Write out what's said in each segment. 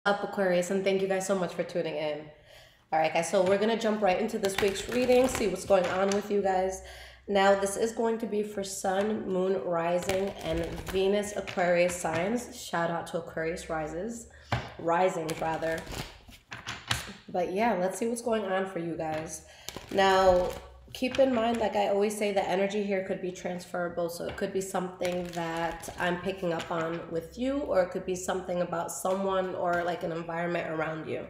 Up, Aquarius, and thank you guys so much for tuning in. All right, guys, so we're going to jump right into this week's reading, see what's going on with you guys. Now, this is going to be for Sun, Moon, Rising, and Venus Aquarius signs. Shout out to Aquarius risings, rather. But yeah, let's see what's going on for you guys. Now, keep in mind, like I always say, the energy here could be transferable. So it could be something that I'm picking up on with you, or it could be something about someone or like an environment around you.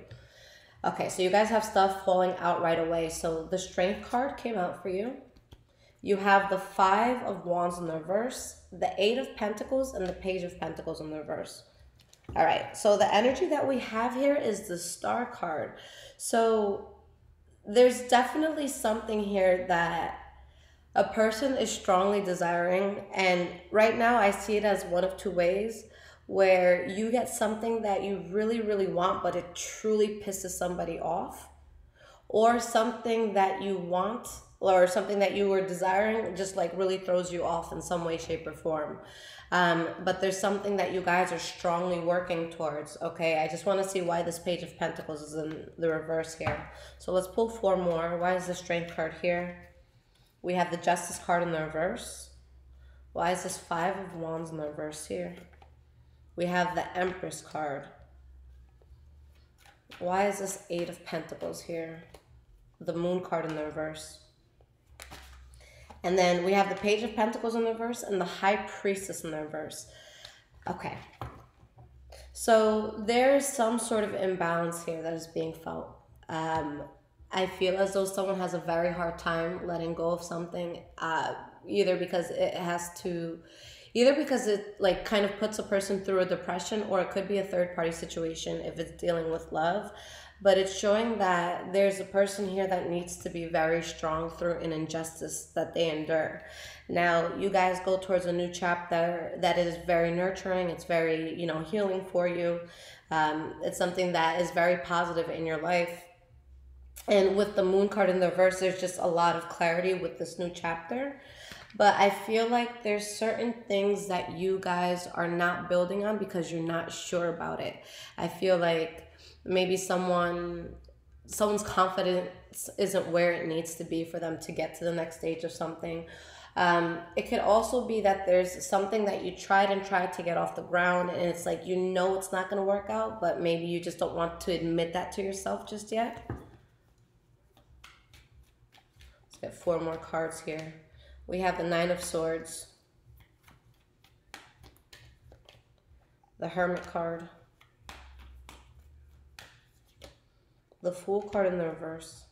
Okay, so you guys have stuff falling out right away. So the Strength card came out for you. You have the 5 of Wands in the reverse, the 8 of Pentacles, and the Page of Pentacles in the reverse. All right, so the energy that we have here is the Star card. So there's definitely something here that a person is strongly desiring. And right now I see it as one of two ways, where you get something that you really, really want, but it truly pisses somebody off, or something that you want or something that you were desiring just like really throws you off in some way, shape, or form. But there's something that you guys are strongly working towards. Okay, I just want to see why this Page of Pentacles is in the reverse here. So let's pull 4 more. Why is the Strength card here? We have the Justice card in the reverse. Why is this 5 of Wands in the reverse here? We have the Empress card. Why is this 8 of Pentacles here? The Moon card in the reverse. And then we have the Page of Pentacles in the reverse and the High Priestess in the reverse. Okay. So there's some sort of imbalance here that is being felt. I feel as though someone has a very hard time letting go of something, either because it like kind of puts a person through a depression, or it could be a third-party situation if it's dealing with love. But it's showing that there's a person here that needs to be very strong through an injustice that they endure. Now, you guys go towards a new chapter that is very nurturing. It's very, healing for you. It's something that is very positive in your life. And with the Moon card in the reverse, there's just a lot of clarity with this new chapter. But I feel like there's certain things that you guys are not building on because you're not sure about it. I feel like maybe someone's confidence isn't where it needs to be for them to get to the next stage of something. It could also be that there's something that you tried to get off the ground, and it's like, it's not going to work out, but maybe you just don't want to admit that to yourself just yet. Let's get 4 more cards here. We have the 9 of Swords, the Hermit card, the Fool card in the reverse,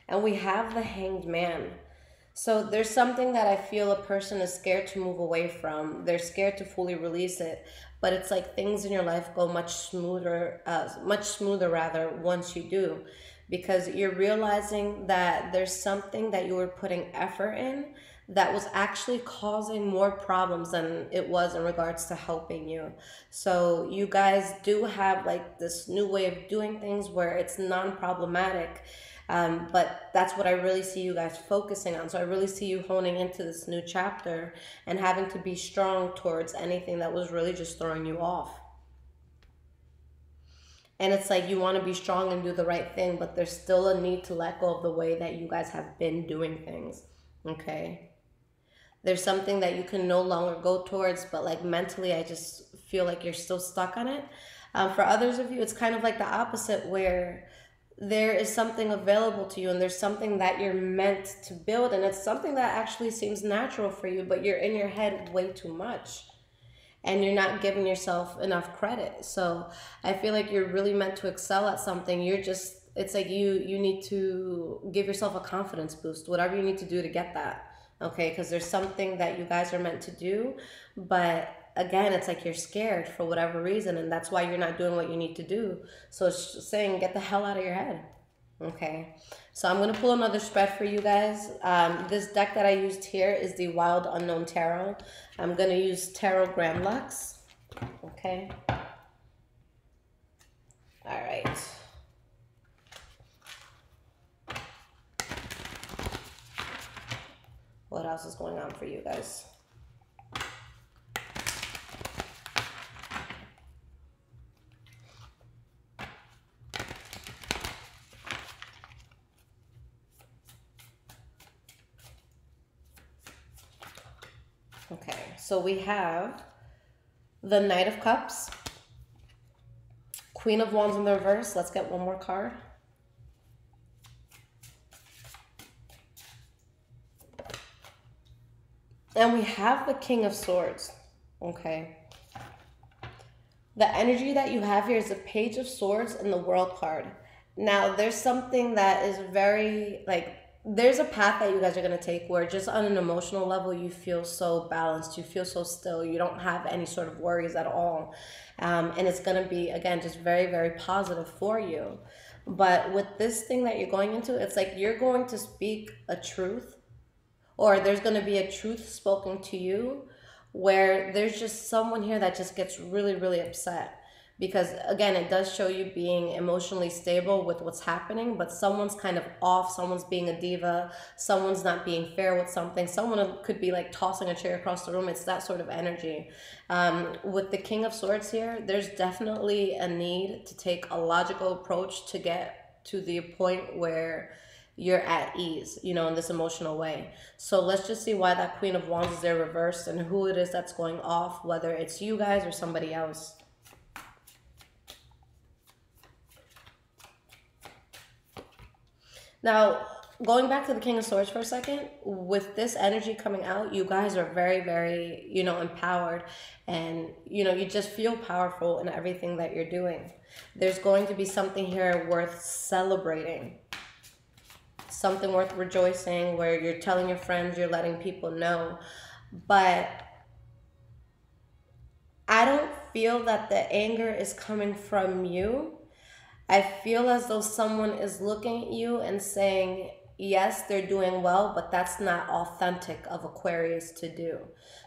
and we have the Hanged Man. So there's something that I feel a person is scared to move away from. They're scared to fully release it, but it's like things in your life go much smoother once you do, because you're realizing that there's something that you were putting effort in that was actually causing more problems than it was in regards to helping you. So you guys do have like this new way of doing things where it's non-problematic. But that's what I really see you guys focusing on. So I really see you honing into this new chapter and having to be strong towards anything that was really just throwing you off. And it's like you want to be strong and do the right thing, but there's still a need to let go of the way that you guys have been doing things. Okay? There's something that you can no longer go towards, but like mentally, I just feel like you're still stuck on it. For others of you, it's kind of like the opposite, where there is something available to you and there's something that you're meant to build, and it's something that actually seems natural for you, but you're in your head way too much and you're not giving yourself enough credit. So I feel like you're really meant to excel at something. It's like you need to give yourself a confidence boost, whatever you need to do to get that. Okay, because there's something that you guys are meant to do, but again, it's like you're scared for whatever reason, and that's why you're not doing what you need to do. So it's just saying, get the hell out of your head. Okay, so I'm going to pull another spread for you guys. This deck that I used here is the Wild Unknown Tarot. I'm going to use Tarot Grand Lux. Okay. All right. What else is going on for you guys? so we have the Knight of Cups, Queen of Wands in the reverse. Let's get one more card. And we have the King of Swords, okay? The energy that you have here is the Page of Swords and the World card. Now, there's something that is very, like, there's a path that you guys are going to take where just on an emotional level, you feel so balanced, you feel so still, you don't have any sort of worries at all. And it's going to be, again, just very, very positive for you. But with this thing that you're going into, it's like you're going to speak a truth, or there's going to be a truth spoken to you where there's just someone here that just gets really, really upset. Because again, it does show you being emotionally stable with what's happening, but someone's kind of off, someone's being a diva, someone's not being fair with something, someone could be like tossing a chair across the room. It's that sort of energy. With the King of Swords here, there's definitely a need to take a logical approach to get to the point where you're at ease, you know, in this emotional way. So let's just see why that Queen of Wands is there reversed and who it is that's going off, whether it's you guys or somebody else. Now, going back to the King of Swords for a second, with this energy coming out, you guys are very, very, you know, empowered, and, you know, you just feel powerful in everything that you're doing. There's going to be something here worth celebrating, something worth rejoicing, where you're telling your friends, you're letting people know. But I don't feel that the anger is coming from you. I feel as though someone is looking at you and saying, yes, they're doing well, but that's not authentic of Aquarius to do.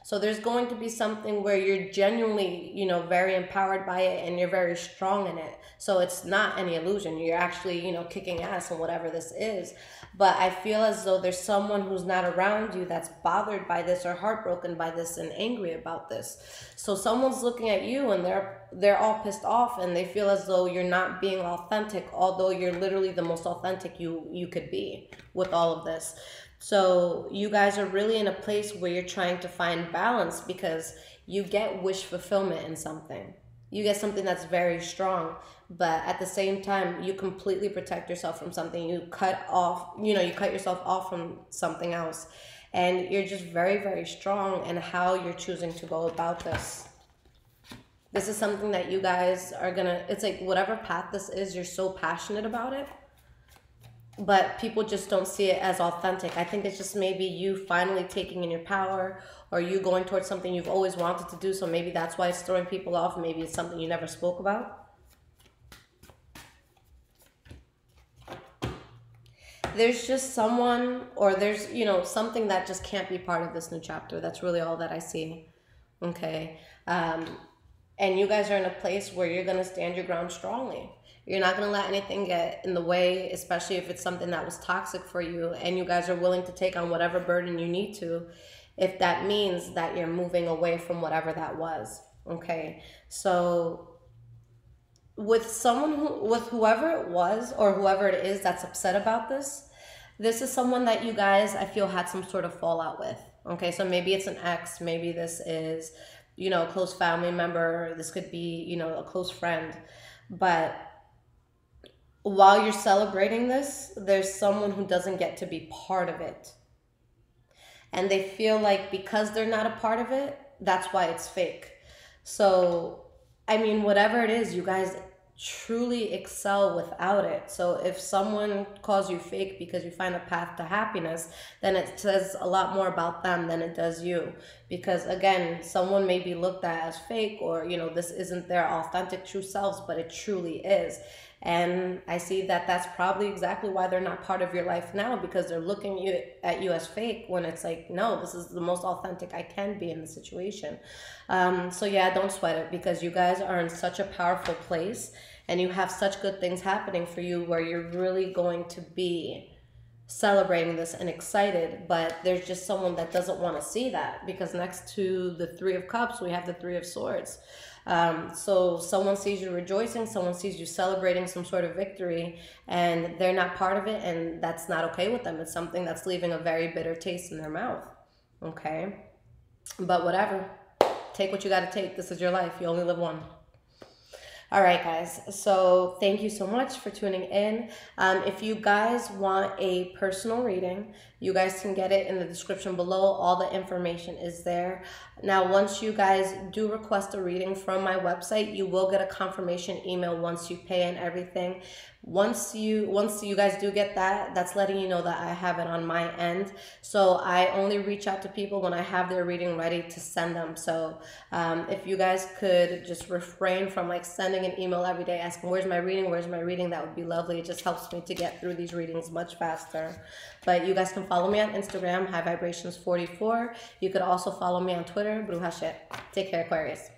So there's going to be something where you're genuinely, you know, very empowered by it and you're very strong in it. So it's not any illusion. You're actually, you know, kicking ass in whatever this is. But I feel as though there's someone who's not around you that's bothered by this or heartbroken by this and angry about this. So someone's looking at you and they're all pissed off and they feel as though you're not being authentic, although you're literally the most authentic you could be with all of this. So you guys are really in a place where you're trying to find balance, because you get wish fulfillment in something. You get something that's very strong, but at the same time, you completely protect yourself from something. You cut off, you know, you cut yourself off from something else. And you're just very, very strong in how you're choosing to go about this. This is something that you guys are gonna, it's like whatever path this is, you're so passionate about it, but people just don't see it as authentic. I think it's just maybe you finally taking in your power, or you going towards something you've always wanted to do. So maybe that's why it's throwing people off. Maybe it's something you never spoke about. There's just someone, or there's, you know, something that just can't be part of this new chapter. That's really all that I see. Okay. And you guys are in a place where you're going to stand your ground strongly. You're not going to let anything get in the way, especially if it's something that was toxic for you, and you guys are willing to take on whatever burden you need to, if that means that you're moving away from whatever that was. Okay. So with someone with whoever it was or whoever it is that's upset about this is someone that you guys, I feel, had some sort of fallout with. Okay. So maybe it's an ex, maybe this is, you know, a close family member. This could be, you know, a close friend. But while you're celebrating this, there's someone who doesn't get to be part of it. And they feel like because they're not a part of it, that's why it's fake. So, I mean, whatever it is, you guys truly excel without it. So if someone calls you fake because you find a path to happiness, then it says a lot more about them than it does you. Because again, someone may be looked at as fake, or, you know, this isn't their authentic true selves, but it truly is. And I see that that's probably exactly why they're not part of your life now, because they're looking at you as fake, when it's like, no, this is the most authentic I can be in the situation. So yeah, don't sweat it, because you guys are in such a powerful place and you have such good things happening for you where you're really going to be celebrating this and excited. But there's just someone that doesn't want to see that, because next to the Three of Cups, we have the Three of Swords. So someone sees you rejoicing, someone sees you celebrating some sort of victory, and they're not part of it, and that's not okay with them. It's something that's leaving a very bitter taste in their mouth. Okay. But whatever. Take what you got to take. This is your life. You only live one. All right, guys. So thank you so much for tuning in. If you guys want a personal reading, you guys can get it in the description below. All the information is there. Now, once you guys do request a reading from my website, you will get a confirmation email once you pay and everything. Once you guys do get that, that's letting you know that I have it on my end. So I only reach out to people when I have their reading ready to send them. So if you guys could just refrain from like sending an email every day asking, where's my reading, that would be lovely. It just helps me to get through these readings much faster. But you guys can follow me on Instagram, High Vibrations 44. You could also follow me on Twitter, Bruja Shit. Take care, Aquarius.